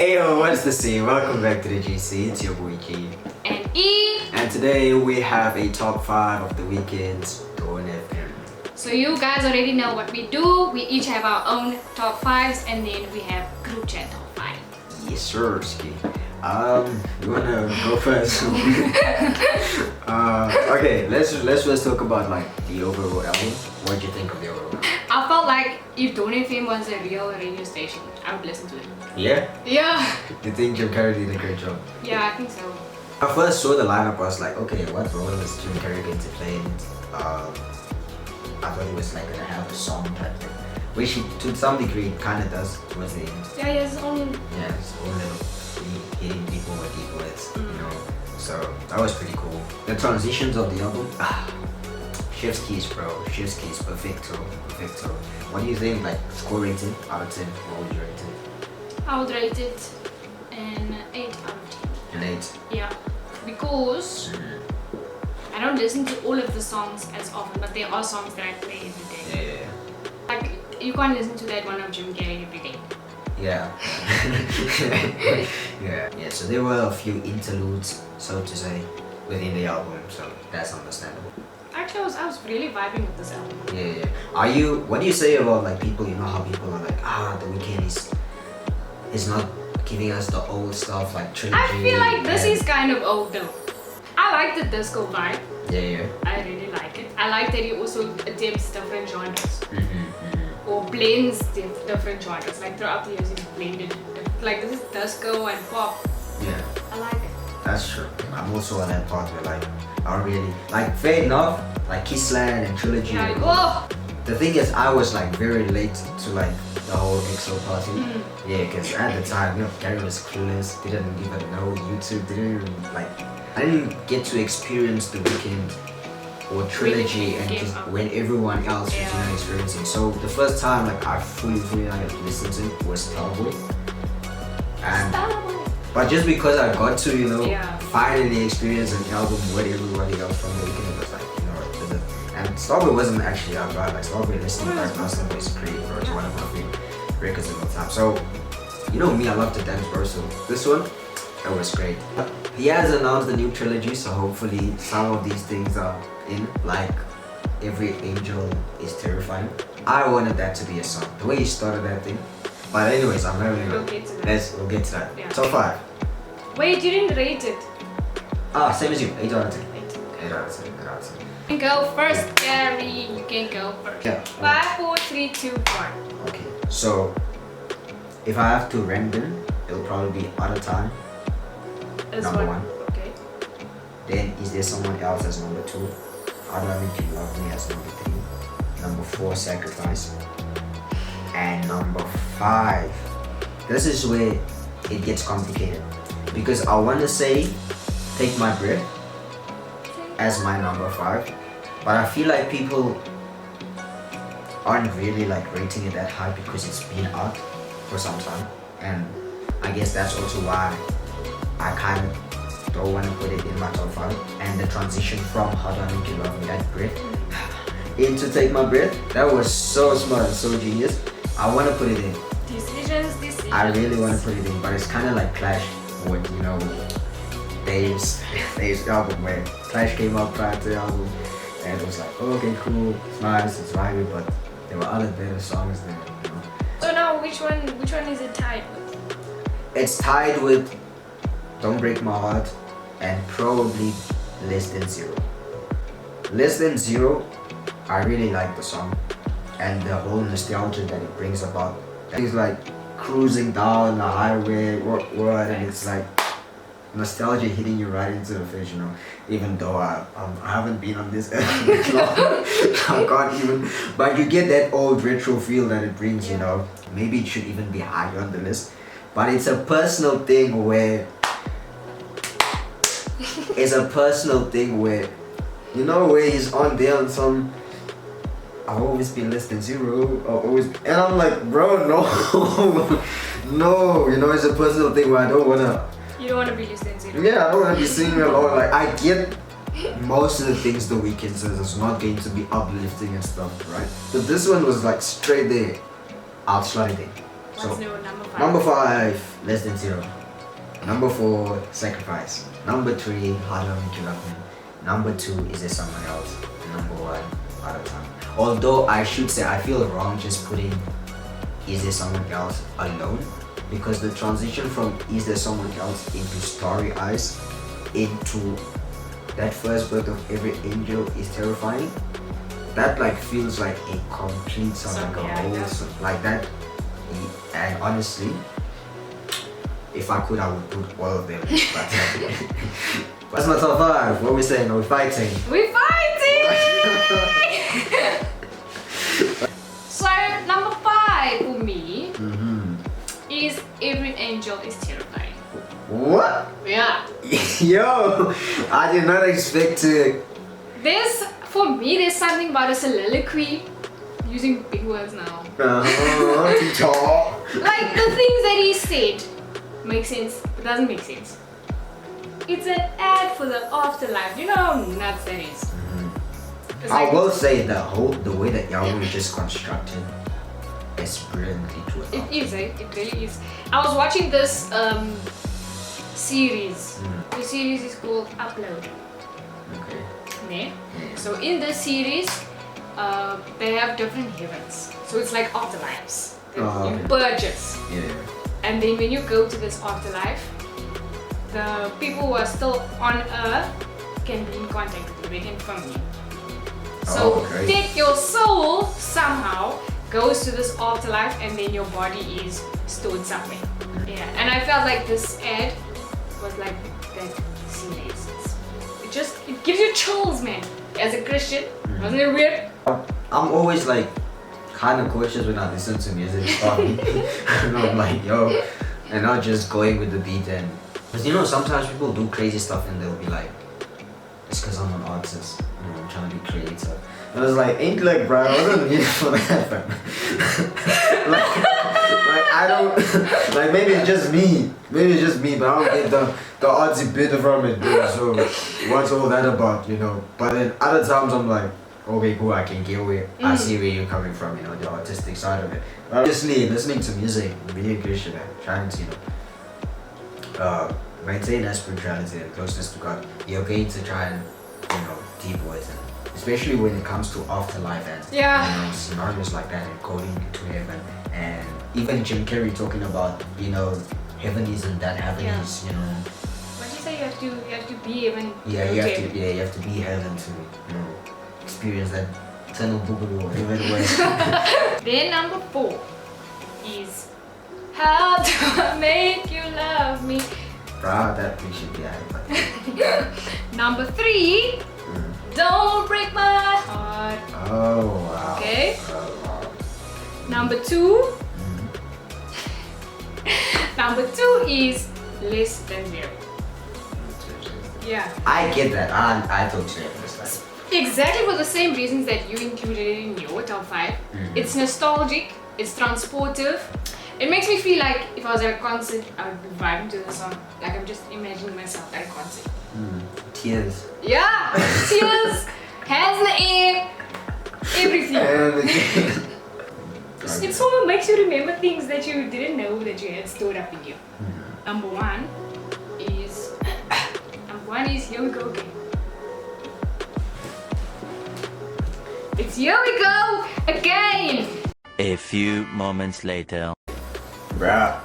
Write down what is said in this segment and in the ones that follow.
Hey yo, what's the scene? Welcome back to the GC, it's your boy G. And E. And today we have a top 5 of the Weeknd's Dawn FM. So you guys already know what we do. We each have our own top 5s and then we have group chat top 5. Yes sir, Ski. You wanna go first? Okay, let's first talk about like the overall album. What do you think of the overall album? I felt like if Dawn FM was a real radio station, I would listen to it. Yeah? Yeah. Do you think Jim Carrey did a great job? Yeah, I think so. I first saw the lineup, I was like, okay, what role is Jim Carrey going to play in it? I thought he was like gonna have a song type thing, which he, to some degree, kind of does towards the end. Yeah, he has his own. Yeah, his own little hitting people with deep words, you know. So that was pretty cool. The transitions of the album, chef's kiss, bro. Chef's kiss, perfecto. What do you think? Like score rating out of 10? What would you rate it? I would rate it an 8 out of 10. An 8. Yeah, because I don't listen to all of the songs as often, but there are songs that I play every day. Yeah. Like you can't listen to that one of Jim Carrey every day. Yeah. Yeah. So there were a few interludes, so to say, within the album, so that's understandable. Actually, I was really vibing with this album. Yeah. What do you say about like people, you know how people are like, the Weeknd is not giving us the old stuff like Trilogy. I feel like this is kind of old though. I like the disco vibe. Yeah. I really like it. I like that he also attempts different genres. Or blends different genres. Like throughout the years he's blended. Like this is disco and pop. Yeah. I like it. That's true. I'm also on that part where like, I don't really, like fair enough, like Kissland and Trilogy. Yeah, oh! The thing is, I was like very late to like the whole EXO party. Yeah, because at the time, you know, Gary was clueless, didn't even know YouTube, didn't even like, I didn't get to experience the Weeknd or Trilogy and just when everyone else was, you know, experiencing. So the first time like I fully like, listened to it was Starboy. But just because I got to, you know, finally experience an album with everybody else from the Weeknd, it was like, you know, and Starboy wasn't actually that bad. Like Starboy listening back now, Starboy is great, bro. It's one of my favorite records of all time. So, you know me, I love to dance, bro. So this one, it was great. He has announced the new trilogy, so hopefully some of these things are in, like Every Angel is Terrifying. I wanted that to be a song, the way he started that thing. But anyways, I'm not really We'll get to that. We'll get to that. Yeah. Top 5. Wait, you didn't rate it. Same as you. 8 out of 10. 8 out of 10. 8 out of 10. You can go first, Gary. You can go first. Yeah. 5, 4, 3, 2, 1. Okay. So, if I have to rank them, it'll probably be Out of Time. This Number 1. Okay. Then, Is There Someone Else as number 2? How Do I Make You Love Me as number 3? Number 4, Sacrifice. And number 5. This is where it gets complicated. Because I want to say Take My Breath as my number 5. But I feel like people aren't really like rating it that high because it's been out for some time. And I guess that's also why I kind of don't want to put it in my top 5. And the transition from How Do I Make You Love Me, that breath, into Take My Breath, that was so smart and so genius. I want to put it in. Decisions. I really want to put it in, but it's kind of like Clash with, you know, Dave's album, where Clash came out prior to the album, and it was like, oh, okay, cool, it's nice, it's vibey, but there were other better songs there, you know. So now, which one is it tied with? It's tied with Don't Break My Heart and probably Less Than Zero. Less Than Zero, I really like the song and the whole nostalgia that it brings about. It's like cruising down the highway, and it's like nostalgia hitting you right into the face, you know. Even though I haven't been on this earth long, I can't even. But you get that old retro feel that it brings, you know. Maybe it should even be higher on the list. But it's a personal thing where you know, where he's on there on some. I've always been less than zero. And I'm like, bro, no, no. You know, it's a personal thing where I don't wanna. You don't want to be less than zero. Yeah, I don't wanna be singing along. Like I get most of the things the Weeknd says is not going to be uplifting and stuff, right? But this one was like straight there, outsliding. What's new? Number 5. Number 5, Less Than Zero. Number 4, Sacrifice. Number 3, How Do I Make You Love Me. Number 2, Is There Someone Else. And number 1, Out of Time. Although I should say I feel wrong just putting Is There Someone Else alone, because the transition from Is There Someone Else into Starry Eyes into that first birth of every angel is terrifying. That like feels like a complete song, like a whole song, like that. And honestly, if I could, I would put all of them. But that's my top 5. What are we saying? Are we fighting? We're fighting! So number 5 for me is Every Angel is Terrifying. What? Yeah. Yo, I did not expect to. For me, there's something about a soliloquy, using big words now. To talk. Like the things that he said make sense, but doesn't make sense. It's an ad for the afterlife. You know how nuts that is. I will say the way that Yahweh is just constructed is brilliantly to it. It is, eh? It really is. I was watching this series. The series is called Upload. Okay. Yeah. So in this series, they have different heavens. So it's like afterlives. You purchase. Yeah. And then when you go to this afterlife, the people who are still on earth can be in contact with you. They can phone you. So take your soul somehow goes to this afterlife, and then your body is stored somewhere. Yeah. And I felt like this ad was like that series. It gives you chills, man. As a Christian, wasn't it weird? I'm always like kind of cautious when I listen to music. And I'm like, yo, and not just going with the beat. And because you know, sometimes people do crazy stuff and they'll be like, it's because I'm an artist, you know, I'm trying to be creative. And I was like, ain't like, bro, I wasn't here for that, fam. like I don't, like maybe it's just me, but I don't get the artsy bit from it, dude. So what's all that about, you know? But then other times I'm like, okay, cool, I can get where, I see where you're coming from, you know, the artistic side of it. But obviously, listening to music, being a Christian, trying to, you know, maintain that spirituality and closeness to God, you're going to try and, you know, deep words, and especially when it comes to afterlife and you know, scenarios like that, and going to heaven, and even Jim Carrey talking about, you know, heaven isn't that, heaven is, you know. What do you say? You have to be heaven. Yeah, you have to be heaven to, you know, experience that eternal boogaloo or whatever it was. Then number 4 is How Do I Make You Love Me? Bro, that we should be added. Number 3, Don't Break My Heart. Oh wow. Okay. Oh wow. Number 2. Number 2 is Less Than Zero. Yeah. I get that. I totally understand. Exactly for the same reasons that you included it in your top 5. It's nostalgic, it's transportive. It makes me feel like if I was at a concert, I would be vibing to the song. Like I'm just imagining myself at a concert. Tears. Yeah! Tears, hands in the air, everything. It sort of makes you remember things that you didn't know that you had stored up in you. Number 1 is Here We Go Again. It's Here We Go Again! A few moments later. Bruh,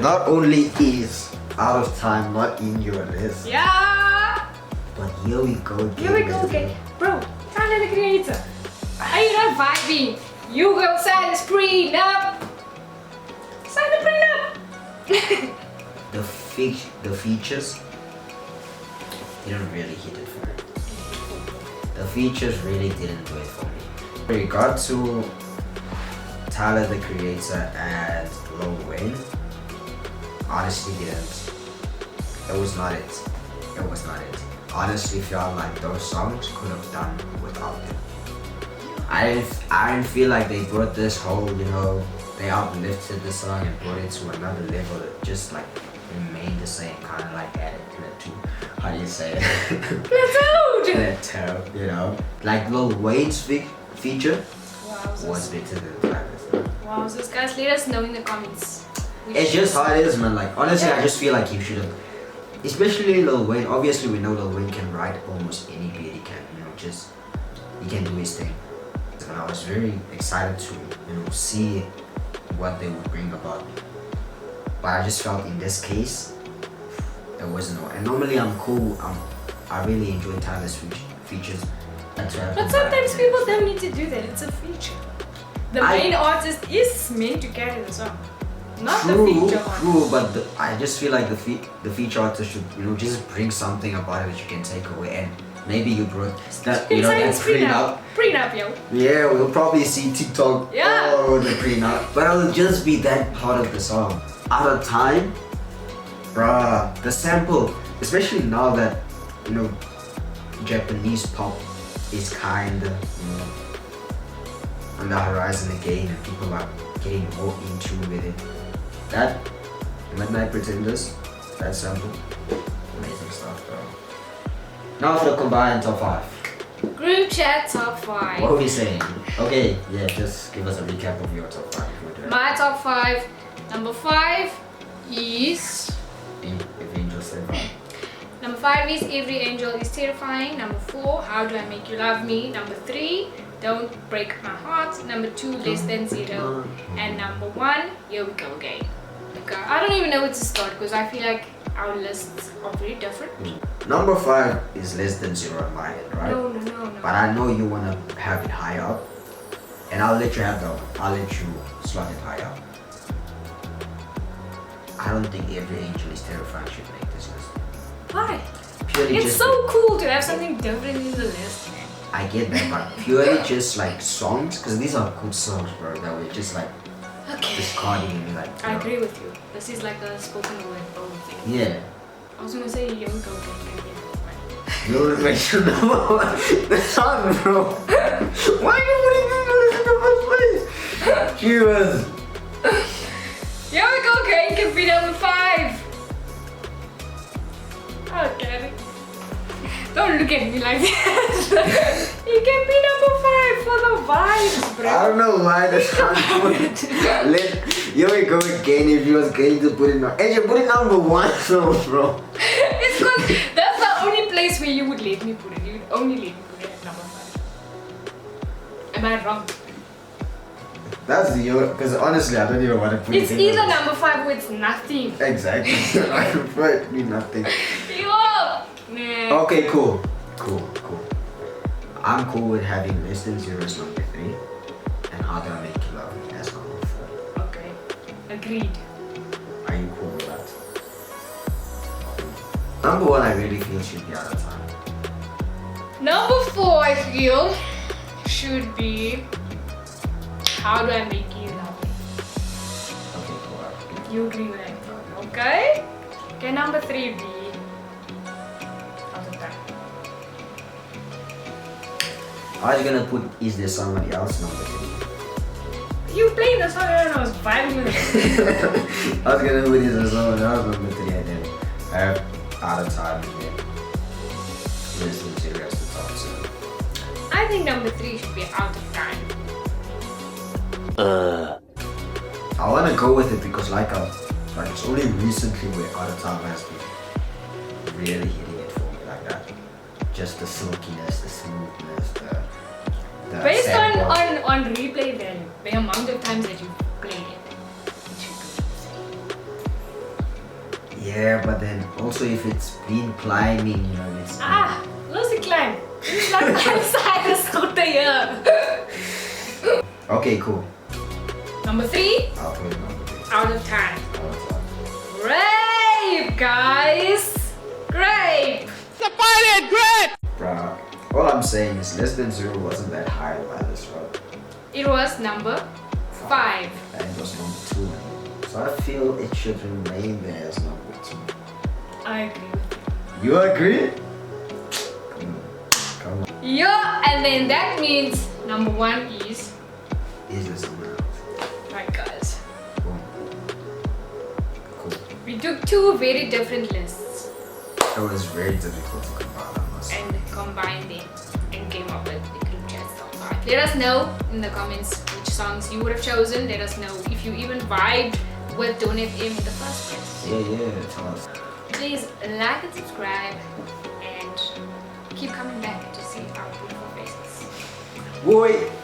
not only is Out of Time not in your list, Yeah! but Here We Go Again. Here we go again. Bro, Tyler the Creator. Are you not vibing? You go sign this prenup! Sign the prenup! The features didn't really hit it for me. The features really didn't do it for me. With regard to Tyler the Creator and LiQWYD, honestly didn't. It was not it. It was not it. Honestly felt like those songs could have done without them. I didn't feel like they brought this whole, you know, they uplifted the song and brought it to another level. It just like remained the same, kind of like added plateau. How do you say it? Plateau, you know. Like LiQWYD's feature was better than Tyler's. Wow, so guys, let us know in the comments. It's just how it is, man. Like, honestly, I just feel like you should have, especially Lil Wayne. Obviously, we know Lil Wayne can write almost any beat. He can, he can do his thing. And I was very excited to, see what they would bring about. But I just felt in this case, there was no. And normally I'm cool. I really enjoy Tyler's features. But sometimes people don't need to do that. It's a feature. The main artist is meant to carry the song, not the feature artist. True, but I just feel like the feature artist should, just bring something about it that you can take away. And maybe you brought that, that's prenup. Prenup, yo. Yeah, we'll probably see TikTok. Yeah. Oh, the prenup. But it'll just be that part of the song. Out of time, bruh. The sample, especially now that Japanese pop is kinda on the horizon again, and people are getting more in tune with it. That Midnight Pretenders, that sample, amazing stuff, bro. Now for the combined top 5. Group chat top 5. What are we saying? Okay, yeah, just give us a recap of your top 5. My top 5. Number 5 is If Angels Terrifying. Number 5 is Every Angel is Terrifying. Number 4, How Do I Make You Love Me. Number 3, Don't Break My Heart. Number 2, Less Than Zero. And number 1, Here We Go Again. Okay, I don't even know where to start because I feel like our lists are very different. Number 5 is Less Than Zero in my head, right? No. But I know you want to have it high up. And I'll let you have that one. I'll let you slot it high up. I don't think Every Angel is Terrifying should make this list. Why? Purely it's so cool to have something different in the list, man. I get that, but purely just like songs, because these are good songs, bro, that we're just like discarding and like. I agree with you. This is like a spoken word poem thing. Yeah. I was gonna say Here We Go Again. You'll make your number 1. That's hard, bro. Why are you putting this in the first place? Cheers. Here We Go Again can be number 5. Okay. Don't look at me like that. It can be number 5 for the vibes, bro. I don't know why the sound Here We Go Again if you was going to put it on. And you put it number 1 so bro. It's because that's the only place where you would let me put it. You would only let me put it at number 5. Am I wrong? That's because honestly I don't even want to put it's it in. It's either number 5 or it's nothing. Exactly. I prefer it to be nothing. Nah. Okay, cool. I'm cool with having Less Than Zero as number 3 and How Do I Make You Love Me as number 4. Okay. Agreed. Are you cool with that? Number 1 I really feel should be Out of Time. Number 4 I feel should be How Do I Make You Love Me. Okay, cool. You agree with that? Okay. Okay, number 3 be Out of Time. I was gonna put Is There Somebody Else number 3. You played the song and I was vibing with it. I was gonna put Is There Somebody Else number 3 and then I have Out of Time and then Less Than Zero as the top 2. I think number 3 should be Out of Time. I wanna go with it because like it's only recently where Out of Time has been really hitting it for me like that. Just the silkiness, the smoothness, the based sample. on replay value, the amount of times that you played it should be. Yeah, but then also if it's been climbing, it's Lost the climb. It's not outside the scooter here. Okay, cool. Number 3, I'll put it number 3. Out of Time. Out of Time. Grape, guys. Grape. Bruh, all I'm saying is Less Than Zero wasn't that high on my list, right? It was number 5. And it was number 2. So I feel it should remain there as number 2. I agree with You agree? Come on. you. Yeah, and then that means number 1 is Is there someone else? right, guys. Boom. Cool. We took 2 very different lists It was very difficult to combine, I must say. and combined them and came up with the group chat top 5. Let us know in the comments which songs you would have chosen. Let us know if you even vibed with Dawn FM in the first place. Yeah, tell us. Please like and subscribe and keep coming back to see our beautiful faces. Boy.